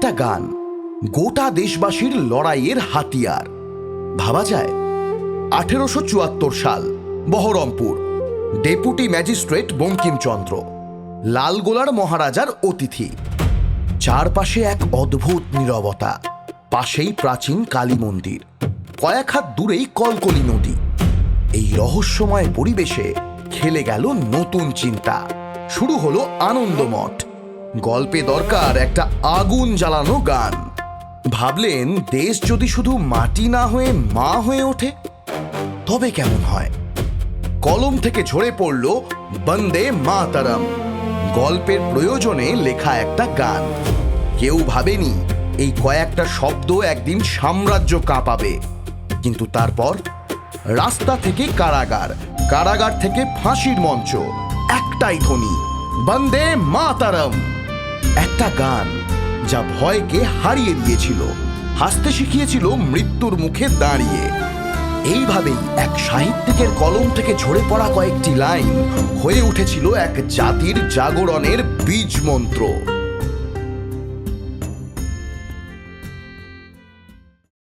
একটা গান গোটা দেশবাসীর লড়াইয়ের হাতিয়ার। ভাবা যায় 1874 সাল, বহরমপুর, ডেপুটি ম্যাজিস্ট্রেট বঙ্কিমচন্দ্র লালগোলার মহারাজার অতিথি। চারপাশে এক অদ্ভুত নীরবতা, পাশেই প্রাচীন কালী মন্দির, কয়েক হাত দূরেই কলকলি নদী। এই রহস্যময় পরিবেশে খেলে গেল নতুন চিন্তা। শুরু হলো আনন্দমঠ। গল্পে দরকার একটা আগুন জ্বালানো গান। ভাবলেন, দেশ যদি শুধু মাটি না হয়ে মা হয়ে ওঠে তবে কেমন হয়? কলম থেকে ঝরে পড়ল বন্দে মাতরম, গল্পের প্রয়োজনে লেখা একটা গান। কেউ ভাবেনি এই কয়েকটা শব্দ একদিন সাম্রাজ্য কাঁপাবে। কিন্তু তারপর রাস্তা থেকে কারাগার, কারাগার থেকে ফাঁসির মঞ্চ, একটাই ধ্বনি, বন্দে মাতরম। একটা গান যা ভয়কে হারিয়ে দিয়েছিল, হাসতে শিখিয়েছিল মৃত্যুর মুখে দাঁড়িয়ে। এইভাবেই এক সাহিত্যিকের কলম থেকে ঝরে পড়া কয়েকটি লাইন হয়ে উঠেছিল এক জাতির জাগরণের বীজ মন্ত্র।